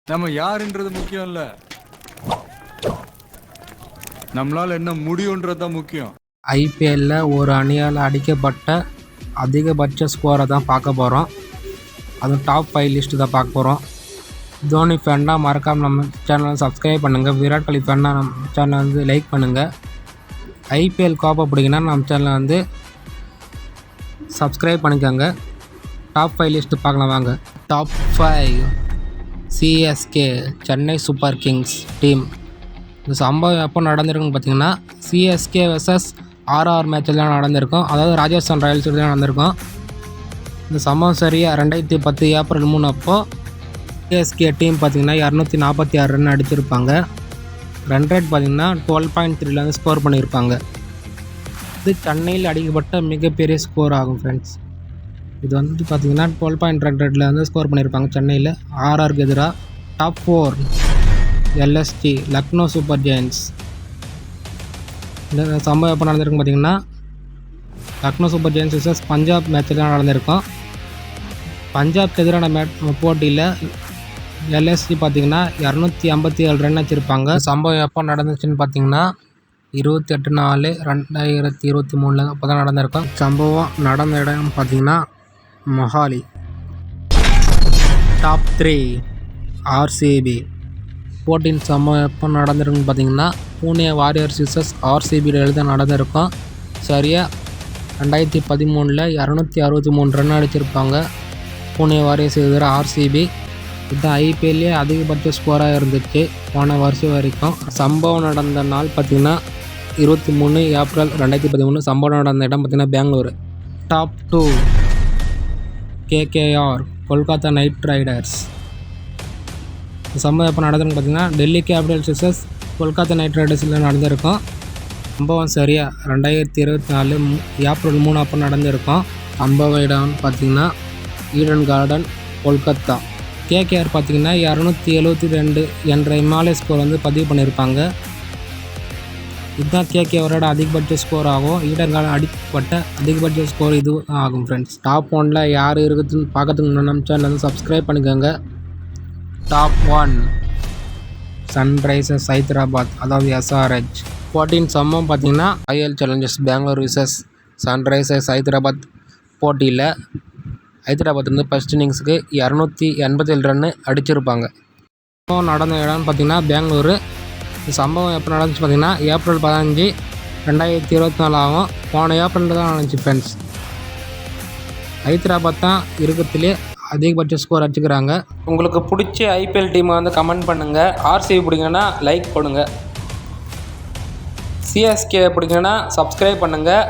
நம்ம யாருன்றது முக்கியம் இல்ல, நம்மளால என்ன முடியுன்றது தான் முக்கியம். ஐபிஎல்ல ஒரு அணியால் அடிக்கப்பட்ட அதிகபட்ச ஸ்கோரை தான் பார்க்க போகிறோம். அதுவும் டாப் 5 லிஸ்ட்டு தான் பார்க்க போகிறோம். தோனி ஃபேன்னா மறக்காமல் நம்ம சேனலை சப்ஸ்கிரைப் பண்ணுங்கள். விராட் கோலி ஃபேன்னா நம்ம சேனலை வந்து லைக் பண்ணுங்கள். ஐபிஎல் கோப்பை பிடிக்குன்னா நம்ம சேனலை வந்து சப்ஸ்கிரைப் பண்ணிக்கோங்க. டாப் 5 லிஸ்ட்டு பார்க்கலாம் வாங்க. Top 5 CSK Chennai super Kings team. இந்த சம்பவம் எப்போ நடந்திருக்குன்னு பார்த்தீங்கன்னா சிஎஸ்கே வெர்சஸ் ஆர்ஆர் மேட்சில் தான் நடந்திருக்கும். அதாவது ராஜஸ்தான் ராயல்ஸ் தான் நடந்திருக்கும். இந்த சம்பவம் சரியாக 2010 ஏப்ரல் 3 அப்போது சிஎஸ்கே டீம் பார்த்திங்கன்னா 246 ரன் அடிச்சிருப்பாங்க. ரன் ரேட் பார்த்திங்கன்னா 12.3 ஸ்கோர் பண்ணியிருப்பாங்க. இது சென்னையில் அடிக்கப்பட்ட மிகப்பெரிய ஸ்கோர் ஆகும் ஃப்ரெண்ட்ஸ். இது வந்து பார்த்திங்கன்னா 12.2 வந்து ஸ்கோர் பண்ணியிருப்பாங்க சென்னையில் ஆர்ஆருக்கு எதிராக. Top 4 LSG Lucknow super giants. இந்த சம்பவம் எப்போ நடந்திருக்குன்னு பார்த்திங்கன்னா Lucknow super giants versus Punjab மேட்சில் தான் நடந்திருக்கும். பஞ்சாப்க்கு எதிரான போட்டியில் எல்எஸ்டி பார்த்திங்கன்னா 257 ரன் வச்சுருப்பாங்க. சம்பவம் எப்போ நடந்துச்சுன்னு பார்த்திங்கன்னா 28/4/2023 அப்போ தான் நடந்திருக்கும். சம்பவம் நடந்த இடம் பார்த்திங்கன்னா மொஹாலி. Top 3 RCB. போட்டியின் சம்பவம் எப்போ நடந்திருக்குன்னு பார்த்திங்கன்னா பூனே வாரியர்ஸ் விசஸ் ஆர்சிபியில் தான் நடந்திருக்கும். சரியாக 2013 263 ரன் அடிச்சிருப்பாங்க பூனே வாரியர்ஸ் எதிராக ஆர்சிபி. இதுதான் ஐபிஎல்லே அதிகபட்ச ஸ்கோராக இருந்துச்சு போன வருஷம் வரைக்கும். சம்பவம் நடந்த நாள் பார்த்திங்கன்னா 23 ஏப்ரல் 2013. சம்பவம் நடந்த இடம் பார்த்திங்கன்னா Bangalore. Top 2 KKR Kolkata knight riders. இந்த சம்பவம் எப்போ நடந்ததுன்னு பார்த்திங்கன்னா Delhi capitals versus Kolkata knight ரைடர்ஸில் நடந்திருக்கும். சம்பவம் சரியாக 2024 ஏப்ரல் 3 அப்போ நடந்திருக்கும். சம்பவ இடம் பார்த்திங்கன்னா ஈடன் கார்டன் கொல்கத்தா. கேகேஆர் பார்த்திங்கன்னா 272 என்ற இமாலய ஸ்கோர் வந்து பதிவு பண்ணியிருப்பாங்க. இதுதான் கேகேஆரோட அதிகபட்ச ஸ்கோர் ஆகும். ஈடன் கார்டன் அடிப்பட்ட அதிகபட்ச ஸ்கோர் இது ஆகும் ஃப்ரெண்ட்ஸ். டாப் 1 யார் இருக்குதுன்னு பார்க்கறதுக்கு நம்ம சேனல் வந்து சப்ஸ்கிரைப் பண்ணிக்கோங்க. டாப் 1 சன்ரைசர்ஸ் ஹைதராபாத், அதாவது எஸ்ஆர்ஹெச். போட்டியின் சம்பவம் பார்த்திங்கன்னா Royal Challengers Bangalore versus Sunrisers Hyderabad போட்டியில் ஹைதராபாத் வந்து ஃபஸ்ட் இன்னிங்ஸுக்கு 287 ரன்னு அடிச்சிருப்பாங்க. சம்பவம் நடந்த இடம்னு பார்த்திங்கன்னா பெங்களூரு. இந்த சம்பவம் எப்போ நடந்துச்சு பார்த்திங்கன்னா ஏப்ரல் 15, 2024 ஆகும். போன ஏப்ரலில் தான் நடந்துச்சு ஃப்ரெண்ட்ஸ். ஹைதராபாத் தான் இருக்கிறதுலே அதிகபட்ச ஸ்கோர் அடிச்சுக்கிறாங்க. உங்களுக்கு பிடிச்ச ஐபிஎல் டீமை வந்து கமெண்ட் பண்ணுங்கள். ஆர்சிபி பிடிங்கன்னா லைக் போடுங்க. சிஎஸ்கே பிடிங்கன்னா சப்ஸ்கிரைப் பண்ணுங்கள்.